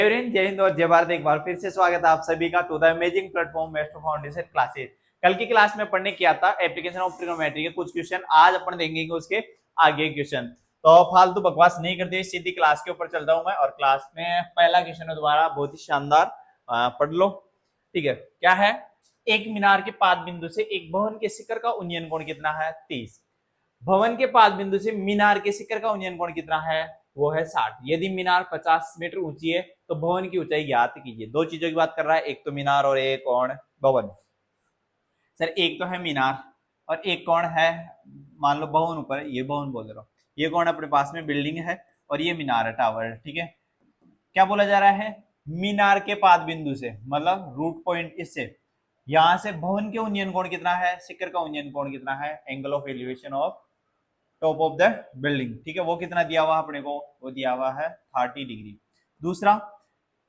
जय हिंद और जय भारत। एक बार फिर से स्वागत है आप सभी का to the amazing platform maestro foundation classes. कल की क्लास में पढ़ने किया था एप्लीकेशन ऑफ ट्रिग्नोमेट्री के कुछ क्वेश्चन, आज अपन देखेंगे उसके आगे क्वेश्चन। तो फालतू बकवास नहीं करते, सीधी क्लास के ऊपर चलता हूं मैं। और क्लास में पहला क्वेश्चन है दोबारा बहुत ही शानदार, पढ़ लो। ठीक है, क्या है? एक मीनार के पाद बिंदु से एक भवन के शिखर का उन्नयन कोण कितना है? 30। भवन के पाद बिंदु से मीनार के शिखर का उन्नयन कोण कितना है? वो है 60। यदि मीनार 50 मीटर ऊंची है तो भवन की ऊंचाई ज्ञात कीजिए। दो चीजों की बात कर रहा है, एक तो मीनार और एक कौन? भवन। सर एक तो है मीनार और एक कौन है? मान लो भवन ऊपर है, ये भवन बोल रहा हूं। ये कौन अपने पास में बिल्डिंग है और ये मीनार है, टावर है। ठीक है, क्या बोला जा रहा है? मीनार के पाद बिंदु से मतलब रूट पॉइंट, इससे यहां से भवन के उन्नयन कोण कितना है, शिखर का उन्नयन कोण कितना है, angle of elevation of top of the building. ठीक है, वो कितना दिया हुआ अपने को? वो दिया हुआ है 30 डिग्री। दूसरा,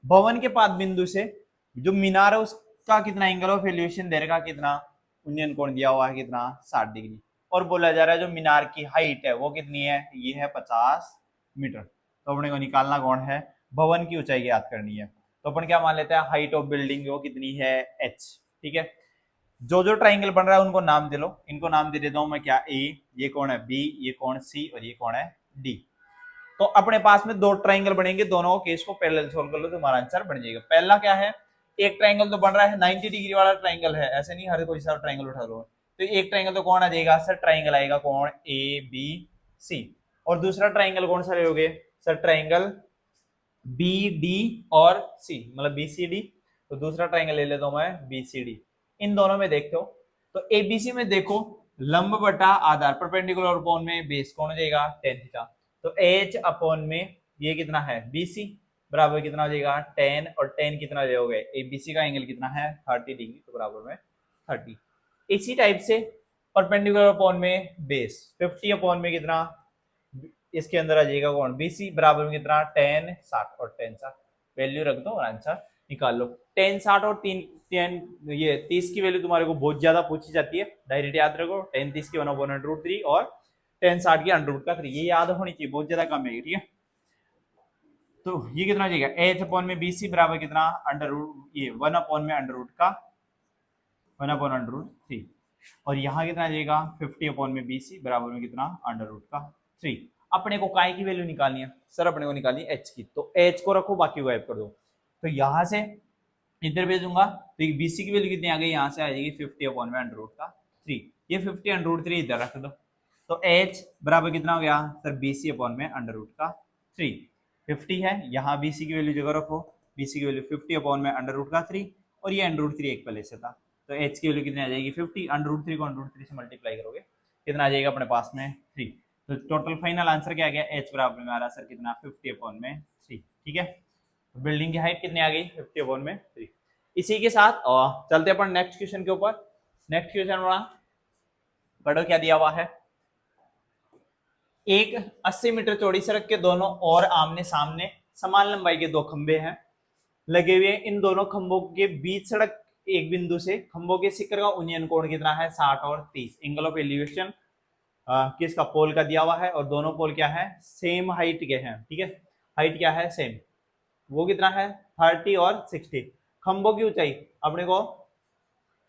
भवन के पाद बिंदु से जो मीनार है उसका कितना एंगल ऑफ एलिवेशन दे रखा, कितना उन्नयन कोण दिया हुआ है, कितना 60 डिग्री। और बोला जा रहा है जो मीनार की हाइट है वो कितनी है? ये है 50 मीटर। तो अपने को निकालना कौन है? भवन की ऊंचाई याद करनी है। तो अपन क्या मान लेते हैं? हाइट ऑफ बिल्डिंग वो कितनी है? h। ठीक है, जो जो ट्राइंगल बन रहा है उनको नाम दे लो। इनको नाम दे देता हूं मैं, क्या? ए, ये कौन है? बी, ये कौन? सी, और ये कौन है? डी। तो अपने पास में दो ट्राइंगल बनेंगे, दोनों केस को पैरेलल सोल्व कर लो, तुम्हारा आंसर बन जाएगा। पहला क्या है? एक ट्राइंगल तो बन रहा है 90 डिग्री वाला ट्राइंगल है, ऐसे नहीं हर कोई सा ट्राइंगल उठा लो। तो एक ट्राइंगल तो कौन आ जाएगा सर? ट्राइंगल आएगा कौन? A B C. और दूसरा ट्राइंगल कौन सा लोगे सर? ट्राइंगल बी डी और सी, मतलब बी सी डी। तो दूसरा ट्राइंगल ले लेता हूं मैं, बी सी डी। इन दोनों में देखते हो तो एबीसी में देखो, लंब बटा आधार परपेंडिकुलर अपॉन में बेस कौन हो जाएगा? Tan theta. तो एच अपॉन में ये कितना है? बीसी बराबर कितना हो जाएगा? 10। और 10 कितना लोगे? एबीसी का एंगल कितना है? 30 डिग्री, तो बराबर में 30। इसी टाइप से परपेंडिकुलर अपॉन में बेस 50 अपॉन में कितना? इसके अंदर आ जाएगा कौन? बीसी बराबर में कितना? 10 60 और 10 60। वैल्यू रख दो और आंसर निकाल लो। 10 60 और 3 10 ये 30 की वैल्यू तुम्हारे को बहुत ज्यादा पूछी जाती है, डायरेक्ट याद रखो। 10 30 की 1/√3 और 10 60 की √3, ये याद होनी चाहिए, बहुत ज्यादा कम है। ठीक है, तो ये कितना हो जाएगा? एच अपॉन में बीसी बराबर कितना? अंडर रूट, ये 1 अपॉन में अंडर रूट का 1/√3। और यहाँ कितना आ जाएगा? 50 अपॉन में बीसी बराबर में कितना? अंडर रूट का 3। अपने को काय की वैल्यू निकालनी है सर? अपने को निकालनी है एच की। तो एच को रखो, बाकी को गायब कर दो। तो यहां से इधर भेजूंगा तो बीसी की वैल्यू कितनी आ गई? यहाँ से आ जाएगी 50 अपॉन में अंडर रूट का 3। ये 50 अंडर रूट 3 इधर रख दो। तो एच बराबर कितना हो गया सर? बीसी अपॉन में अंडर रूट का 3। 50 है, यहाँ बीसी की वैल्यू जगह रखो। बीसी की वैल्यू 50 अपॉन में अंडर रूट का 3, और ये अंडर रूट 3 एक पहले से था। तो एच की वैल्यू कितनी आ जाएगी? 50। अंडर रूट 3 को अंडर रूट 3 से मल्टीप्लाई करोगे कितना आ जाएगा अपने पास में? 3। तो टोटल फाइनल आंसर क्या आ गया? एच बराबर में आ रहा सर कितना? 50 अपॉन में 3। ठीक है, बिल्डिंग की हाइट कितनी आ गई? 50 अपॉन में 3। इसी के साथ चलते अपन नेक्स्ट क्वेश्चन के ऊपर। नेक्स्ट क्वेश्चन पढ़ो क्या दिया हुआ है। एक 80 मीटर चौड़ी सड़क के दोनों ओर आमने सामने समान लंबाई के दो खंभे हैं लगे हुए। इन दोनों खंभों के बीच सड़क एक बिंदु से खंभों के शिखर का उन्नयन कोण कितना है? 60 और 30। एंगल ऑफ एलिवेशन किसका? पोल का दिया हुआ है, और दोनों पोल क्या है? सेम हाइट के हैं। ठीक है, हाइट क्या है? सेम। वो कितना है? 30 और 60। खंभों की ऊंचाई अपने को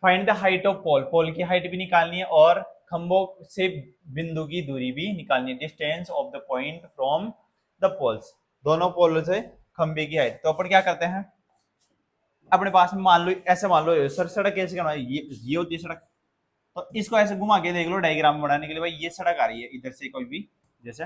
फाइंड द हाइट ऑफ पोल, पोल की हाइट भी निकालनी है और खंभों से बिंदु की दूरी भी निकालनी है, distance of the point from the poles, दोनों पोल से खंभे की हाइट। तो अपन क्या करते हैं, अपने पास में मान लो ऐसे, मान लो सर सड़क कैसे करना है? ये होती है सड़क। तो इसको ऐसे घुमा के देख लो डायग्राम बनाने के लिए। भाई ये सड़क आ रही है इधर से, कोई भी जैसे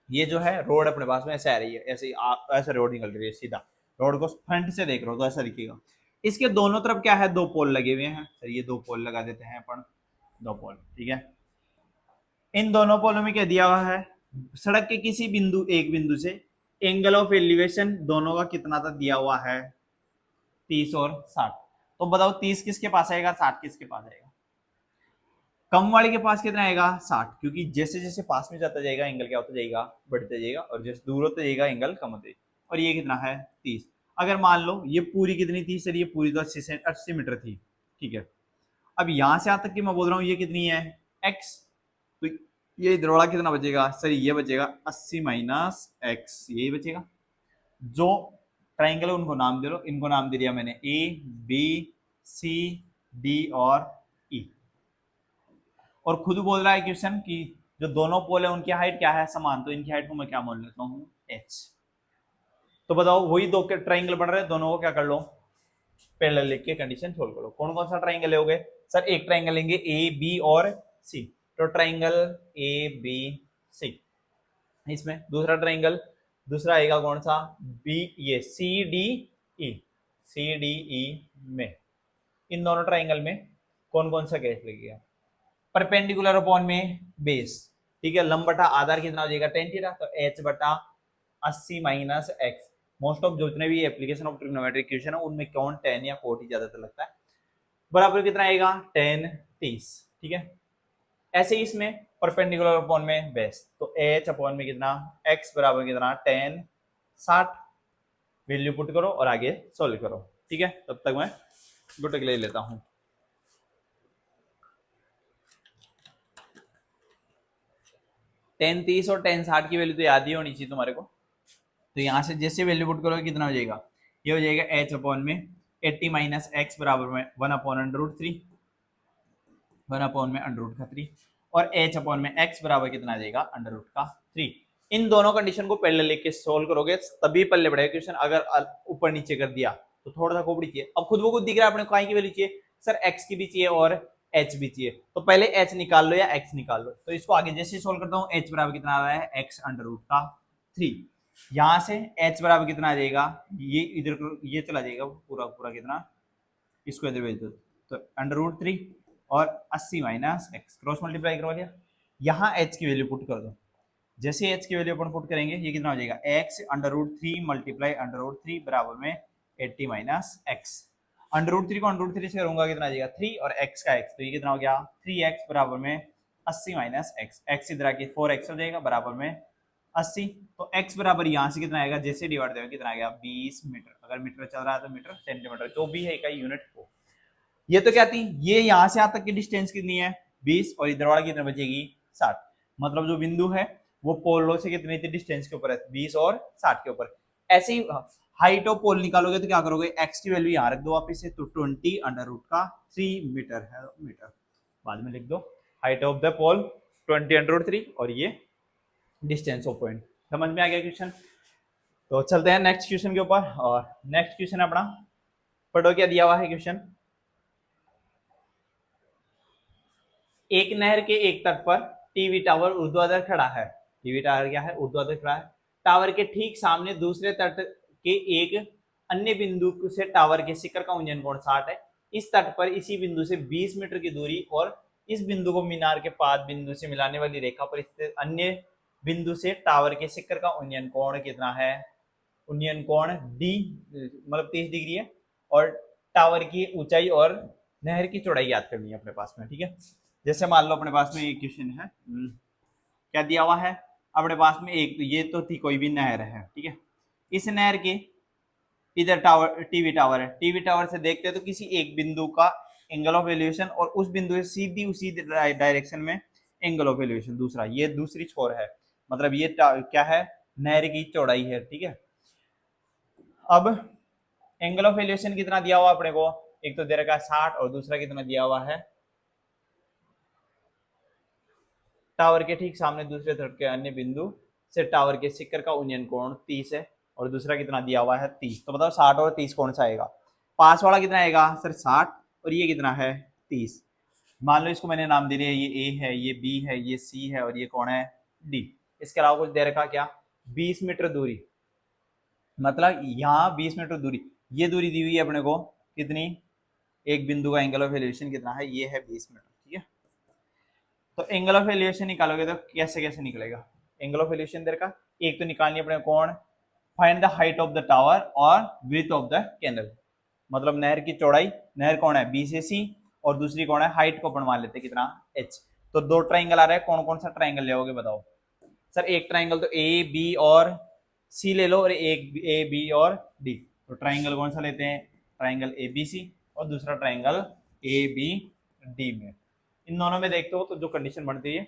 ये जो है रोड अपने पास में ऐसे आ रही है, ऐसे ऐसे रोड निकल रही है सीधा। रोड को फ्रंट से देख रहे हो तो ऐसा दिखेगा। इसके दोनों तरफ क्या है? दो पोल लगे हुए हैं सर, ये दो पोल लगा देते हैं अपन, दो पोल। ठीक है, इन दोनों पोलों में क्या दिया हुआ है? सड़क के किसी बिंदु, एक बिंदु से एंगल ऑफ एलिवेशन दोनों का कितना था दिया हुआ है? 30 और 60। तो बताओ 30 किसके पास आएगा, 60 किसके पास आएगा? कम वाले के पास कितना आएगा? 60, क्योंकि जैसे जैसे पास में जाता जाएगा एंगल क्या होता जाएगा? बढ़ता जाएगा, और जैसे दूर होता जाएगा एंगल कम होता जाएगा। और ये कितना है? 30। अगर मान लो ये पूरी कितनी थी सर? ये पूरी तो 80 मीटर थी। ठीक है, अब यहां से यहां तक की मैं बोल रहा हूँ ये कितनी है? x। तो ये इधर वाला कितना बचेगा सर? ये बचेगा 80 - x, यही बचेगा। जो ट्राइंगल उनको नाम दे लो, इनको नाम दे दिया मैंने ए बी सी डी और ई। और खुद बोल रहा है क्वेश्चन कि जो दोनों पोल है उनकी हाइट क्या है, समान, तो इनकी हाइट को मैं क्या मान लेता हूँ h। तो बताओ वही दो के ट्राइंगल बन रहे हैं, दोनों को क्या कर लो पैरेलल लिख के कंडीशन सोल्व करो। कौन कौन सा ट्राइंगल लोगे सर, एक ट्राइंगल लेंगे ए बी और सी, तो ट्राइंगल ए बी सी। इसमें दूसरा ट्राइंगल, दूसरा आएगा कौन सा बी, ये सी डी ई, सी डी ई में इन दोनों ट्राइंगल में कौन कौन सा केस लगेगा, परपेंडिकुलर अपॉन में बेस, ठीक है। लंब बटा आधार कितना हो जाएगा tan थीटा, तो h बटा 80 माइनस एक्स। मोस्ट ऑफ जो जितने भी एप्लीकेशन ऑफ ट्रिग्नोमेट्रिक इक्वेशन है उनमें कौन tan या cot ही ज्यादातर लगता है, बराबर कितना आएगा tan 30, ठीक है। ऐसे ही इसमें परपेंडिकुलर अपॉन में बेस, तो h अपॉन में कितना x बराबर कितना tan 60, वैल्यू पुट करो और आगे सोल्व करो, ठीक है। तब तक मैं गुटक ले लेता हूं। tan 30 और tan 60 की वैल्यू तो याद ही होनी चाहिए तुम्हारे को, तो यहां से जैसे वैल्यू पुट करोगे कितना हो जाएगा, ये हो जाएगा h अपॉन में 80 माइनस एक्स बराबर में 1 अपॉन √3, 1 अपॉन में √3, और h अपॉन में x बराबर कितना आ जाएगा √3। इन दोनों कंडीशन को पहले लेके सोल्व करोगे तभी पल्ले बढ़ेगा क्वेश्चन। अगर ऊपर नीचे कर दिया तो थोड़ा सा खोपड़ी चाहिए। अब खुद वो खुद दिख रहा है अपने काय की वैल्यू चाहिए सर, x की भी चाहिए और h भी चाहिए, तो पहले h निकाल लो या x निकाल लो। तो इसको आगे जैसे सोल्व करता हूँ h बराबर कितना आ रहा है x √3, यहां से h बराबर कितना आ जाएगा, ये इधर ये चला जाएगा पूरा पूरा कितना, इसको इधर भेज दो, तो √3 और 80 माइनस एक्स, क्रॉस मल्टीप्लाई करवा दिया। यहाँ h की वैल्यू पुट कर दो, जैसे h की वैल्यू अपन पुट करेंगे ये कितना हो जाएगा x √3 मल्टीप्लाई √3 बराबर में 80 माइनस एक्स। √3 को √3 से करूंगा कितना आ जाएगा 3 और x का x, तो ये कितना हो गया 3x बराबर में 80 माइनस एक्स, x इधर आके 4x हो जाएगा बराबर में 80, तो x बराबर यहाँ से कितना आएगा, जैसे डिवाइड देगा कितना आ गया 20 मीटर, अगर मीटर चल रहा है तो मीटर, सेंटीमीटर, जो भी है इकाई यूनिट को। ये तो क्या थी, ये यहाँ से यहाँ तक की डिस्टेंस कितनी है 20 और इधर वाला कितना बचेगी 60, मतलब जो बिंदु है वो पोलों से कितनी थी डिस्टेंस के ऊपर है 20 और 60 के ऊपर। ऐसे ही हाइट ऑफ पोल निकालोगे तो क्या करोगे, x की वैल्यू यहाँ रख दो वापिस से, तो 20√3 मीटर है, मीटर बाद में लिख दो, हाइट ऑफ द पोल 20√3 और ये डिस्टेंस ऑफ पॉइंट। समझ में आ गया क्वेश्चन। तो चलते हैं नेक्स्ट क्वेश्चन के ऊपर, और नेक्स्ट क्वेश्चन अपना पढ़ो क्या दिया हुआ है क्वेश्चन। एक नहर के एक तट पर टीवी टावर ऊर्ध्वाधर खड़ा है, टीवी टावर क्या है ऊर्ध्वाधर खड़ा है, टावर के ठीक सामने दूसरे तट के एक अन्य बिंदु से टावर के शिखर का उन्नयन कोण 60 है। इस तट पर इसी बिंदु से 20 मीटर की दूरी और इस बिंदु को मीनार के पाद बिंदु से मिलाने वाली रेखा पर स्थित अन्य बिंदु से टावर के शिखर का उन्नयन कोण कितना है, उन्नयन कोण डी मतलब 30 डिग्री है, और टावर की ऊंचाई और नहर की चौड़ाई याद करनी है अपने पास में, ठीक है। जैसे मान लो अपने पास में एक क्वेश्चन है, क्या दिया हुआ है अपने पास में, एक तो ये तो थी कोई भी नहर है, ठीक है। इस नहर के इधर टावर टीवी टावर है, टीवी टावर से देखते हैं तो किसी एक बिंदु का एंगल ऑफ एलिवेशन और उस बिंदु से सीधी उसी डायरेक्शन में एंगल ऑफ एलिवेशन दूसरा, ये दूसरी छोर है, मतलब ये क्या है नहर की चौड़ाई है, ठीक है। अब एंगल ऑफ एलिवेशन कितना दिया हुआ अपने को, एक तो दे रखा है 60 और दूसरा कितना दिया हुआ है, टावर के ठीक सामने दूसरे तट के अन्य बिंदु से टावर के शिखर का उन्नयन कोण 30 है, और दूसरा कितना दिया हुआ है 30। तो बताओ 60 और 30 कौन सा आएगा, पास वाला कितना आएगा सर 60 और ये कितना है 30। मान लो इसको मैंने नाम दे दिया, ये ए है, ये बी है, ये सी है और ये कौन है डी। इसके अलावा कुछ दे रखा क्या 20 मीटर दूरी, मतलब यहाँ 20 मीटर दूरी, ये दूरी दी हुई है अपने को कितनी, एक बिंदु का एंगल ऑफ एलिवेशन कितना है, ये है 20 मीटर, ठीक है। तो एंगल ऑफ एलिवेशन निकालोगे तो कैसे कैसे निकलेगा, एंगल ऑफ एलिवेशन देर का एक तो निकालनी अपने कौन, find the height of the tower और विड्थ ऑफ द कैनल, मतलब नहर की चौड़ाई, नहर कौन है बी से सी और दूसरी कौन है हाइट को अपन मान लेते हैं कितना h। तो दो ट्राइंगल आ रहा है, कौन कौन सा ट्राइंगल लेोगे बताओ सर, एक ट्राइंगल तो ए बी और सी ले लो और एक ए बी और डी, तो ट्राइंगल कौन सा लेते हैं ट्राइंगल ए बी सी और दूसरा ट्राइंगल ए बी डी में। इन दोनों में देखते हो तो जो कंडीशन बनती है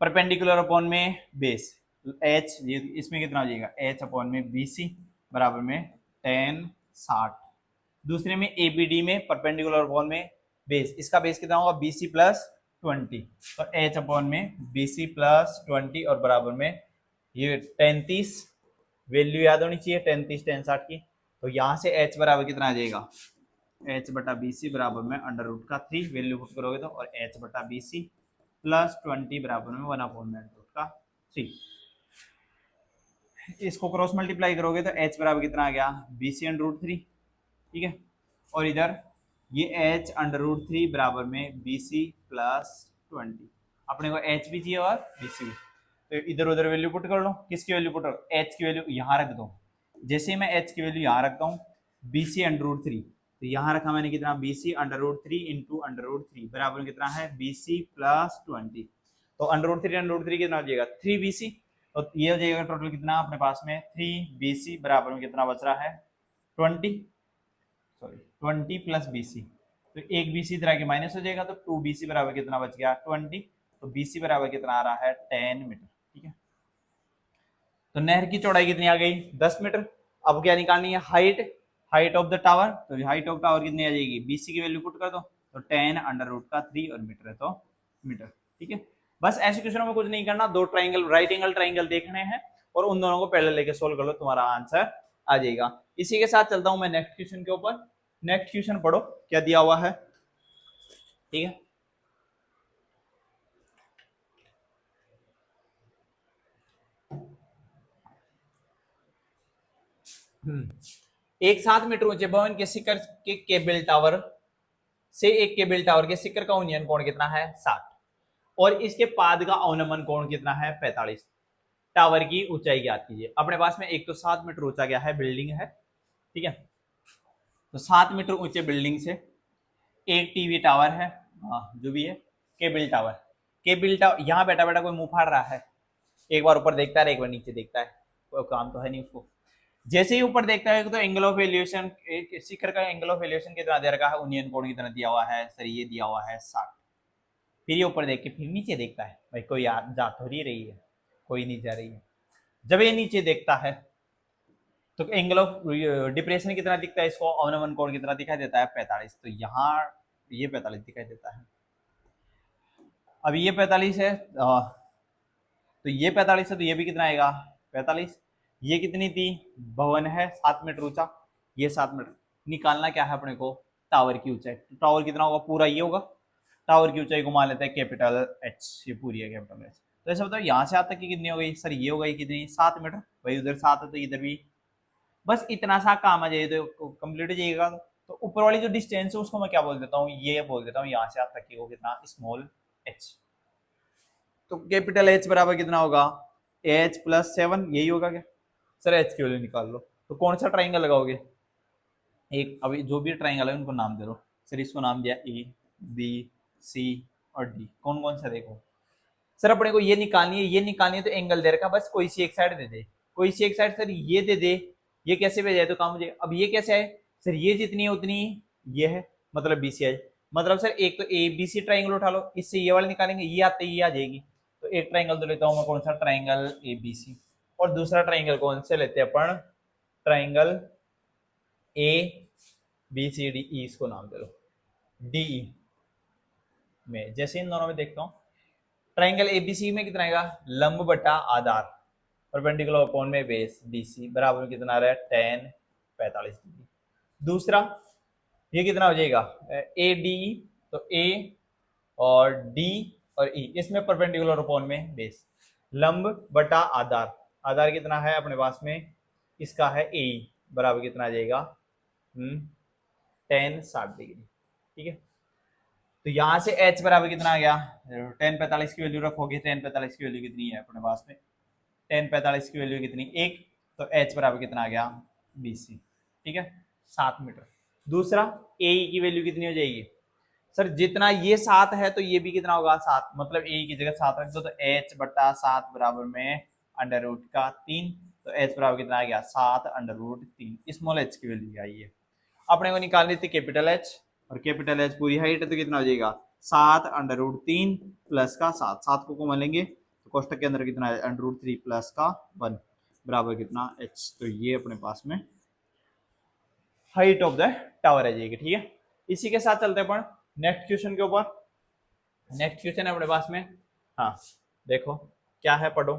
परपेंडिकुलर अपॉन में बेस h, ये इसमें कितना हो जाएगा h अपॉन में bc बराबर में टेन 60। दूसरे में एबीडी में परपेंडिकुलर अपॉन में बेस, इसका बेस कितना होगा बीसी प्लस 20, तो एच अपॉन में बीसी प्लस 20 और बराबर में ये 33, वैल्यू याद होनी चाहिए 33 टेन 60 की। तो यहाँ से एच बराबर कितना आ जाएगा, एच बटा बी सी बराबर में अंडर रूट का 3, वैल्यू पुट करोगे तो, और एच बटा बी सी प्लस 20 बराबर में 1 अपॉन में अंडर रूट का 3। इसको क्रॉस मल्टीप्लाई करोगे तो एच बराबर कितना आ गया बी सी अंडर रूट 3, ठीक है। और इधर ये एच अंडर रूट 3 बराबर में बी सी प्लस 20, अपने को एच भी चाहिए और बी सी भी, तो इधर उधर वैल्यू पुट कर लो। किसकी वैल्यू पुट करो, एच की वैल्यू यहाँ रख दो। जैसे ही मैं एच की वैल्यू यहाँ रखता हूँ, बी सी अंडर रूट 3, तो यहाँ रखा मैंने कितना B C under root 3 into under root 3 बराबर कितना है बी सी प्लस 20, तो अंडर रूट 3 कितना हो जाएगा 3 बी सी, तो ये हो जाएगा टोटल कितना अपने पास में 3 बी सी बराबर में कितना बच रहा है 20, सॉरी 20 प्लस बी सी, तो एक बी सी इधर आके माइनस हो जाएगा, तो 2 बी सी बराबर कितना बच गया 20, तो बी सी बराबर कितना आ रहा है 10 मीटर, ठीक है। तो नहर की चौड़ाई कितनी आ गई 10 मीटर। अब क्या निकालनी है हाइट ऑफ द टावर, तो हाइट ऑफ टावर कितनी आ जाएगी बीसी की वैल्यू पुट कर दो, तो 10 अंडर रूट का 3 और मीटर है तो मीटर, ठीक है। बस ऐसे क्वेश्चनों में कुछ नहीं करना, दो ट्राइंगल राइट एंगल ट्राइंगल देखने हैं और उन दोनों को पहले लेके सोल्व कर लो, तुम्हारा आंसर आ जाएगा। इसी के साथ चलता हूं मैं नेक्स्ट क्वेश्चन के ऊपर। नेक्स्ट क्वेश्चन पढ़ो क्या दिया हुआ है, ठीक है। एक 7 मीटर ऊंचे भवन के शिखर के केबल टावर से एक केबल टावर के शिखर का उन्नयन कोण कितना है 60 और इसके पाद का अवनमन कोण कितना है 45। टावर की ऊंचाई ज्ञात कीजिए। अपने पास में एक तो 7 मीटर ऊंचा क्या है बिल्डिंग है, ठीक है। तो 7 मीटर ऊंचे बिल्डिंग से एक टीवी टावर है, जो भी है केबल टावर, केबल टावर यहाँ बैठा बैठा कोई मुंह फाड़ रहा है, एक बार ऊपर देखता है एक बार नीचे देखता है, कोई काम तो है नहीं उसको। जैसे ही ऊपर देखता है तो एंगल ऑफ एलिवेशन, शिखर का एंगल ऑफ एलिवेशन कितना दे रखा है उन्नयन कोण कितना दिया हुआ है सर, ये दिया हुआ है 60। फिर ये ऊपर देख के फिर नीचे देखता है, भाई कोई जा थोड़ी रही है, कोई नहीं जा रही है। जब ये नीचे देखता है तो एंगल ऑफ डिप्रेशन कितना दिखता है इसको, अवनमन कोण कितना दिखाई देता है 45, तो यहाँ ये 45 दिखाई देता है। अब ये 45 है तो ये 45 है, तो ये भी कितना आएगा 45। ये कितनी थी भवन है 7 मीटर ऊंचा, ये 7 मीटर। निकालना क्या है अपने को टावर की ऊंचाई, तो टावर कितना होगा पूरा ये होगा, टावर की ऊंचाई को मान लेते हैं कैपिटल एच, ये पूरी है कैपिटल एच। तो ऐसा बताओ यहाँ से आज तक की कितनी हो गई सर, ये हो गई कितनी 7 मीटर, भाई उधर 7 है तो इधर भी बस इतना सा काम आ जाए तो कंप्लीट हो जाएगा। तो ऊपर वाली जो डिस्टेंस है उसको मैं क्या बोल देता हूँ, ये बोल देता हूँ यहाँ से आज तक की वो कितना स्मॉल एच। तो कैपिटल एच बराबर कितना होगा एच प्लस 7, यही होगा क्या सर, एच की वैल्यू निकाल लो। तो कौन सा ट्राइंगल लगाओगे, एक अभी जो भी ट्राइंगल है उनको नाम दे दो सर, इसको नाम दिया ए बी सी और डी, कौन कौन सा देखो सर अपने को ये निकालनी है, ये निकालनी है तो एंगल दे रखा, बस कोई सी एक साइड दे दे, कोई सी एक साइड सर ये दे दे, ये कैसे भी जाए तो काम हो जाए। अब ये कैसे आए सर, ये जितनी है उतनी ये है, मतलब बी सी आई, मतलब सर एक तो ए बी सी ट्राइंगल उठा लो, इससे ये वाले निकालेंगे, ये आते ये आ जाएगी। तो एक ट्राइंगल तो लेता हूँ मैं, कौन सा ट्राइंगल ए बी सी, और दूसरा ट्राइंगल कौन से लेते हैं अपन, triangle A B C D E, इसको नाम दे दो डी ई में। जैसे इन दोनों में देखता हूँ, ट्राइंगल एबीसी में कितना आएगा लंब बटा आधार परपेंडिकुलर अपॉन में बेस बीसी बराबर कितना आ रहा है 10 45 डिग्री। दूसरा ये कितना हो जाएगा ए डी, तो ए और डी और ई, इसमें परपेंडिकुलर अपॉन में बेस, लंब बटा आधार, आधार कितना है अपने पास में इसका है ए बराबर कितना आ जाएगा 10 60 डिग्री, ठीक है। तो यहाँ से h बराबर कितना आ गया 10 45 की वैल्यू रखोगे, 10 45 की वैल्यू कितनी है अपने पास में 10 45 की वैल्यू कितनी एक, तो h बराबर कितना आ गया BC, ठीक है 7 मीटर। दूसरा ए की वैल्यू कितनी हो जाएगी सर, जितना ये 7 है तो ये भी कितना होगा 7, मतलब ए की जगह 7 रख दो, तो h बटा 7 बराबर में अंडर रूट का 3, तो h बराबर कितना आ गया 7 अंडर रूट 3, स्मॉल h की वैल्यू आई है। अपने को निकालनी थी कैपिटल H, और कैपिटल एच पूरी हाइट है तो कितना हो जाएगा 7 अंडर रूट 3 प्लस का 7, 7 को कॉमन लेंगे तो कोष्टक के अंदर कितना है अंडर रूट 3 प्लस का 1, बराबर कितना h। तो ये अपने पास में हाइट ऑफ द टावर आ जाएगी। ठीक है, इसी के साथ चलते हैं अपन नेक्स्ट क्वेश्चन के ऊपर। नेक्स्ट क्वेश्चन है अपने पास में, हाँ देखो क्या है, पढ़ो।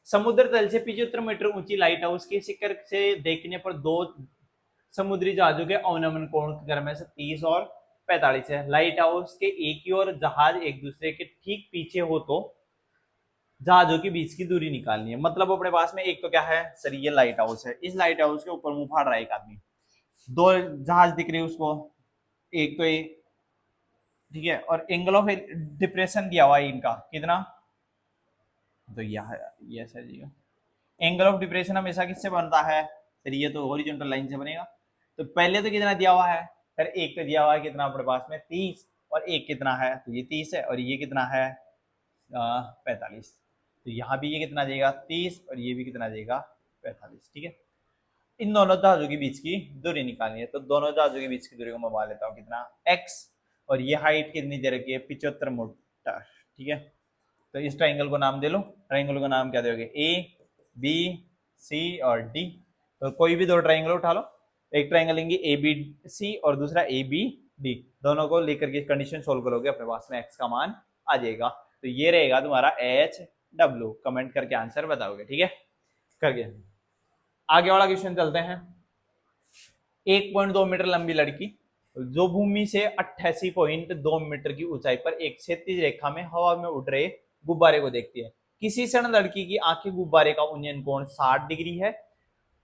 समुद्र तल से 75 मीटर ऊंची लाइट हाउस के शिखर से देखने पर दो समुद्री जहाजों के अवनमन कोण क्रम से 30 और 45 है। लाइट हाउस के एक ही और जहाज एक दूसरे के ठीक पीछे हो तो जहाजों के बीच की दूरी निकालनी है। मतलब अपने पास में एक तो क्या है सर, ये लाइट हाउस है, इस लाइट हाउस के ऊपर मुंह फाड़ रहा है एक आदमी, दो जहाज दिख रहे हैं उसको, एक तो ये, ठीक है, और एंगल ऑफ डिप्रेशन दिया हुआ है इनका कितना, तो ये sir ji angle of depression हमेशा किससे बनता है सर, ये तो हॉरिजॉन्टल लाइन से बनेगा। तो पहले तो कितना दिया हुआ है सर, एक तो दिया हुआ है कितना अपने पास में 30, और एक कितना है, तो ये 30 है, और ये कितना है 45। तो यहाँ भी ये कितना देगा 30, और ये भी कितना देगा 45। ठीक है, इन दोनों जहाजों के बीच की दूरी निकालनी है। तो दोनों जहाजों के बीच की दूरी को मैं मान लेता हूँ कितना x, और ये हाइट कितनी दे रखी है 75 मीटर। ठीक है, तो इस ट्राइंगल को नाम दे लो, ट्राइंगल का नाम क्या दोगे ए बी सी और डी। तो कोई भी दो ट्राइंगल उठा लो, एक ट्राइंगल लेंगे ए बी सी और दूसरा ए बी डी, दोनों को लेकर के कंडीशन सोल्व करोगे अपने पास में x का मान आ जाएगा। तो ये रहेगा तुम्हारा एच डब्ल्यू, कमेंट करके आंसर बताओगे। ठीक है, करके आगे वाला क्वेश्चन चलते हैं। 1.2 मीटर लंबी लड़की जो भूमि से 88.2 मीटर की ऊंचाई पर एक क्षैतिज रेखा में हवा में उड़ रहे गुब्बारे को देखती है। किसी क्षण लड़की की आंखें गुब्बारे का उन्नयन कोण 60 डिग्री है।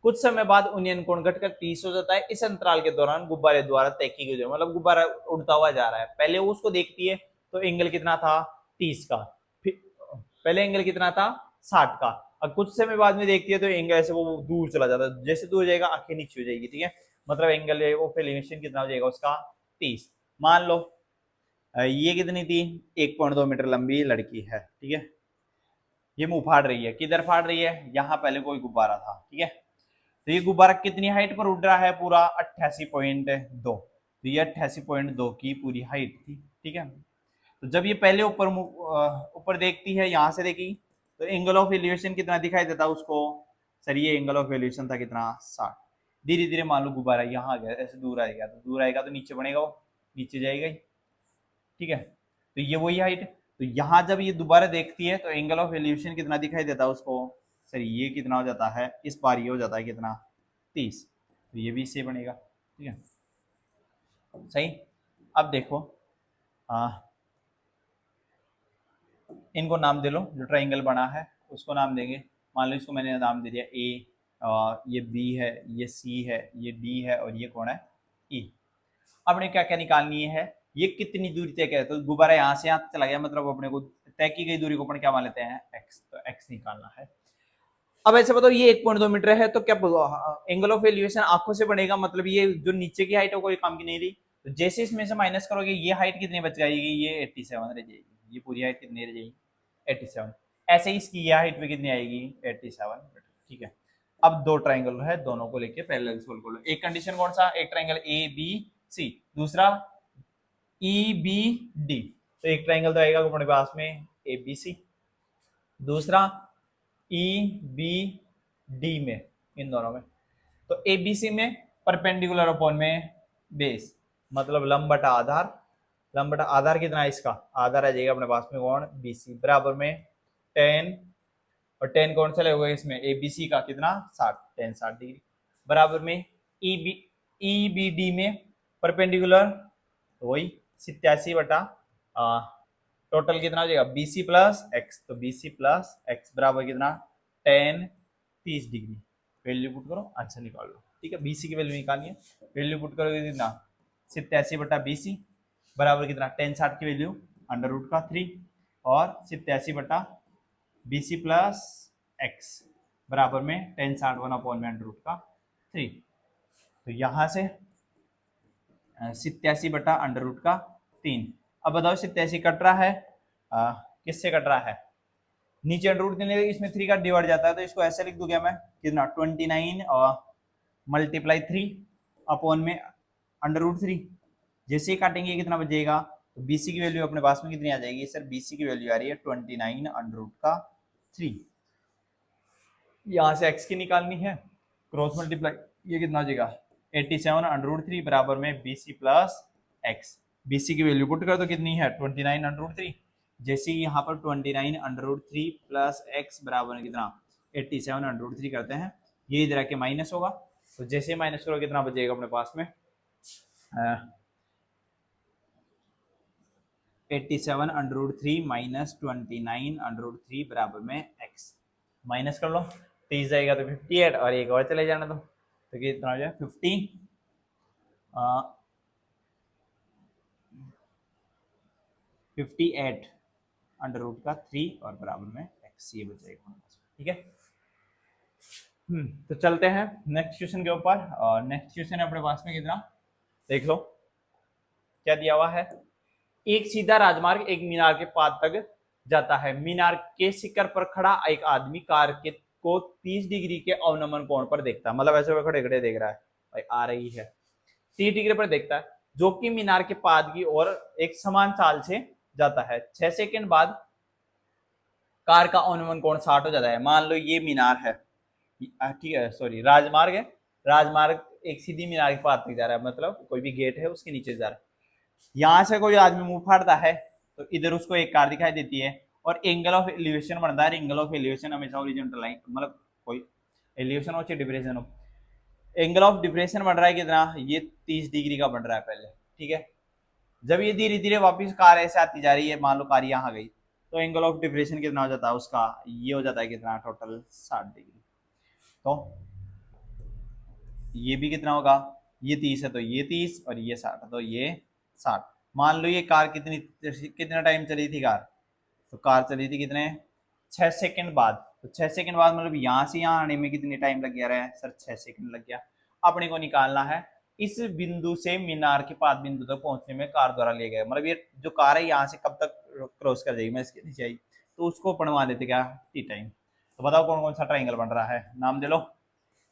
कुछ समय बाद उन्नयन कोण घटकर 30 हो जाता है। इस अंतराल के दौरान गुब्बारे द्वारा तय की गई, मतलब गुब्बारा उड़ता हुआ जा रहा है, पहले उसको देखती है तो एंगल कितना था 30 का, फिर पहले एंगल कितना था 60 का, और कुछ समय बाद में देखती है तो एंगल ऐसे वो दूर चला जाता है, जैसे दूर जाएगा आंखें नीचे हो जाएगी। ठीक है, मतलब एंगल ऑफ एलिवेशन कितना हो जाएगा उसका 30। मान लो ये कितनी थी 1.2 मीटर लंबी लड़की है। ठीक है, ये मुंह फाड़ रही है, किधर फाड़ रही है, यहाँ पहले कोई गुब्बारा था। ठीक है, तो ये गुब्बारा कितनी हाइट पर उड़ रहा है पूरा 88.2, तो ये 88.2 की पूरी हाइट थी। ठीक है, तो जब ये पहले ऊपर देखती है, यहाँ से देखी, तो एंगल ऑफ एलिवेशन कितना दिखाई देता उसको सर, ये एंगल ऑफ एलिवेशन था कितना 60। धीरे धीरे मान लो गुब्बारा यहाँ आ गया, ऐसे दूर आएगा, तो दूर आएगा तो नीचे बनेगा, वो नीचे जाएगा ही। ठीक है, तो ये वही हाइट, तो यहाँ जब ये दोबारा देखती है तो एंगल ऑफ एलिवेशन कितना दिखाई देता है उसको सर, ये कितना हो जाता है, इस बार ये हो जाता है कितना 30, तो ये भी इससे बनेगा। ठीक है, सही। अब देखो इनको नाम दे लो, जो ट्राइंगल बना है उसको नाम देंगे। मान लो इसको मैंने नाम दे दिया ए, ये बी है, ये सी है, ये डी है, और ये कौन है ई। अपने क्या क्या निकालनी है, ये कितनी दूरी तय है, तो गुब्बारा यहाँ से यहाँ चला गया, मतलब अपने को तय की गई दूरी को अपन क्या मान लेते हैं एक्स, तो एक्स निकालना है। अब ऐसे बताओ ये 1.2 मीटर है, तो क्या एंगल ऑफ एलिवेशन आंखों से बनेगा, मतलब ये जो नीचे की हाइट है कोई काम की नहीं रही, तो जैसे इसमें से माइनस करोगे ये हाइट कितनी बच जाएगी, ये 87 रह जाएगी, ये पूरी हाइट कितनी रह जाएगी 87। ऐसे ही इसकी ये हाइट भी कितनी आएगी 87 मीटर। ठीक है, अब दो ट्राइंगल है, दोनों को लेके पैरेलल सोल्व कर लो। एक कंडीशन कौन सा, एक ट्राइंगल ए बी सी, दूसरा ई बी डी। तो एक ट्राइंगल तो आएगा अपने पास में ए बी सी, दूसरा ई बी डी में, इन दोनों में। तो ए बी सी में परपेंडिकुलर अपॉन में बेस, मतलब लंब बटा आधार, लंब बटा आधार कितना है इसका, आधार आ जाएगा अपने पास में कौन बी सी, बराबर में 10, और 10 कौन सा लगेगा इसमें ए बी सी का कितना 60, 10 60 डिग्री, बराबर में ई बी डी में परपेंडिकुलर वही 87 बटा टोटल कितना हो जाएगा बी सी प्लस एक्स, तो बी सी प्लस एक्स बराबर कितना 10 30 डिग्री। वैल्यू पुट करो, आंसर निकाल लो। ठीक है, बी सी की वैल्यू निकालनी है, वैल्यू पुट करोगे कितना 87 बटा बी सी बराबर कितना 10 60 की वैल्यू अंडर रूट का 3, और 87 बटा बी सी प्लस एक्स बराबर में 10 60 1 अपॉन में अंडर रूट का 3। तो यहाँ से 87 बटा अंडर रूट का 3। अब बताओ 87 कट रहा है, किससे कट रहा है, नीचे अंडर रूट देने इसमें 3 का डिवाइड जाता है, तो इसको ऐसे लिख दूंगा मैं कितना 29 और मल्टीप्लाई 3 अपॉन में अंडर रूट 3। जैसे ही काटेंगे कितना बचेगा, तो बीसी की वैल्यू अपने पास में कितनी आ जाएगी सर, बीसी की वैल्यू आ रही है 29 अंडर रूट का 3। यहाँ से x की निकालनी है, क्रॉस मल्टीप्लाई, ये कितना हो जाएगा 87√3 बराबर में BC प्लस x। BC की वैल्यू पुट कर दो, कितनी है 29√3। जैसे यहाँ पर 29√3 प्लस x बराबर में कितना 87√3 करते हैं, ये इधर आके माइनस होगा, तो जैसे माइनस करो कितना बचेगा अपने पास में 87√3 माइनस 29√3 बराबर में x। माइनस कर लो, 30 जाएगा तो 58 और एक और चले जाना, तो कितना हो जाए 58 अंडर रूट का 3 और बराबर में x, ये बचेगा। ठीक है, तो चलते हैं नेक्स्ट क्वेश्चन के ऊपर। और नेक्स्ट क्वेश्चन है अपने पास में कितना, देख लो क्या दिया हुआ है। एक सीधा राजमार्ग एक मीनार के पाद तक जाता है। मीनार के शिखर पर खड़ा एक आदमी कार के को 30 डिग्री के अवनमन कोण पर देखता है, मतलब ऐसे खड़े खड़े देख रहा है, भाई आ रही है 30 डिग्री पर देखता है, जो कि मीनार के पाद की ओर एक समान चाल से जाता है। 6 सेकंड बाद कार का अवनमन कोण 60 हो जाता है। मान लो ये मीनार है, ठीक है, सॉरी राजमार्ग है, राजमार्ग एक सीधी मीनार के पाद तक जा रहा है, मतलब कोई भी गेट है उसके नीचे जा रहा है। यहां से कोई आदमी मुंह फाड़ता है तो इधर उसको एक कार दिखाई देती है, और एंगल ऑफ एलिवेशन बनता है। एंगल ऑफ एलिवेशन हमेशा हॉरिजॉन्टल लाइन, मतलब कोई एलिवेशन हो चाहे डिप्रेशन हो, एंगल ऑफ डिप्रेशन बन रहा है कितना, ये 30 डिग्री का बन रहा है पहले। ठीक है, जब ये धीरे धीरे वापिस कार ऐसे आती जा रही है, मान लो कार यहाँ गई, तो एंगल ऑफ डिप्रेशन कितना हो जाता है उसका, ये हो जाता है कितना टोटल 60 डिग्री। तो ये भी कितना होगा, ये 30 है तो ये 30 और ये 60 है तो ये 60। मान लो ये कार कितना टाइम चली थी कार, तो कार चली थी कितने 6 सेकंड बाद, तो 6 सेकंड बाद मतलब यहाँ से यहाँ आने में कितने टाइम लग गया है सर, 6 सेकंड लग गया। अपने को निकालना है इस बिंदु से मीनार के पाद बिंदु तक पहुंचने में कार द्वारा लिए गए, मतलब ये जो कार है यहाँ से कब तक क्रॉस कर जाएगी, मैं इसके नीचे आई तो उसको बनवा देते क्या टी टाइम। तो बताओ कौन कौन सा ट्राइंगल बन रहा है, नाम दे लो,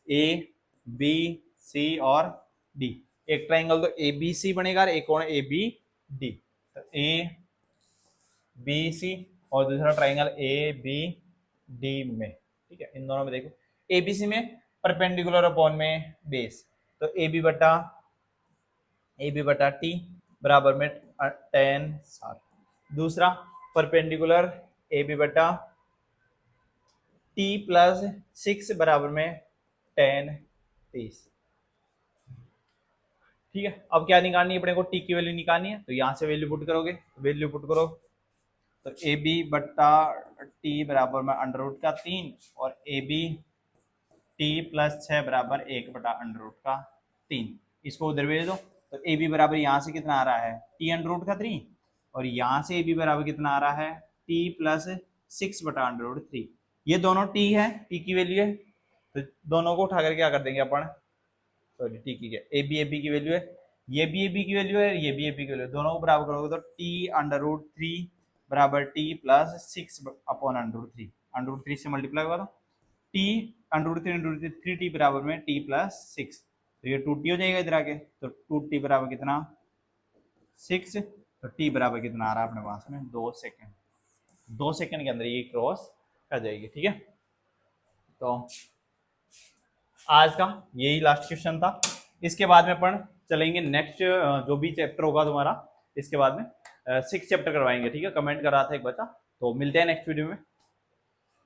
ए बी सी और डी। एक ट्राइंगल तो ए बी सी बनेगा, एक कौन ए बी डी, तो ए बी सी और दूसरा ट्राइंगल ए बी डी में। ठीक है, इन दोनों में देखो ए बी सी में परपेंडिकुलर अपॉन में बेस, तो ए बी बटा टी बराबर में tan 60। दूसरा परपेंडिकुलर ए बी बटा टी प्लस 6 बराबर में tan 30। ठीक है, अब क्या निकालनी है अपने को, टी की वैल्यू निकालनी है, तो यहां से वैल्यू पुट करोगे, वैल्यू पुट करो तो ए बी बट्टा टी बराबर में अंडर रूट का 3 और ए बी टी प्लस 6 बराबर 1 बटा अंडर रूट का 3। इसको उधर भेज दो, तो ए बी बराबर यहाँ से कितना आ रहा है टी अंडर रूट का 3, और यहाँ से ए बी बराबर कितना आ रहा है टी प्लस 6 बटा अंडर रूट 3। ये दोनों टी है, टी की वैल्यू है, तो दोनों को उठाकर क्या कर देंगे अपन, सॉरी टी की ए बी की वैल्यू है, ये भी ए बी की वैल्यू है, ये भी ए बी की वैल्यू है, दोनों को बराबर करोगे तो टी अंडर रूट 3 बराबर T plus 6 upon under root 3, under root 3 से मल्टीप्लाई होगा तो टी अंडर रूट 3 टी बराबर में टी प्लस 6, तो ये 2t हो जाएगा इधर आके, तो 2t बराबर कितना 6, तो t बराबर कितना आ रहा है अपने पास में 2 सेकंड। 2 सेकंड के अंदर ये क्रॉस कर जाएगी। ठीक है, तो आज का यही लास्ट क्वेश्चन था। इसके बाद में अपन चलेंगे नेक्स्ट जो भी चैप्टर होगा तुम्हारा, इसके बाद में 6 चैप्टर करवाएंगे। ठीक है, कमेंट कर रहा था एक बच्चा, तो मिलते हैं नेक्स्ट वीडियो में।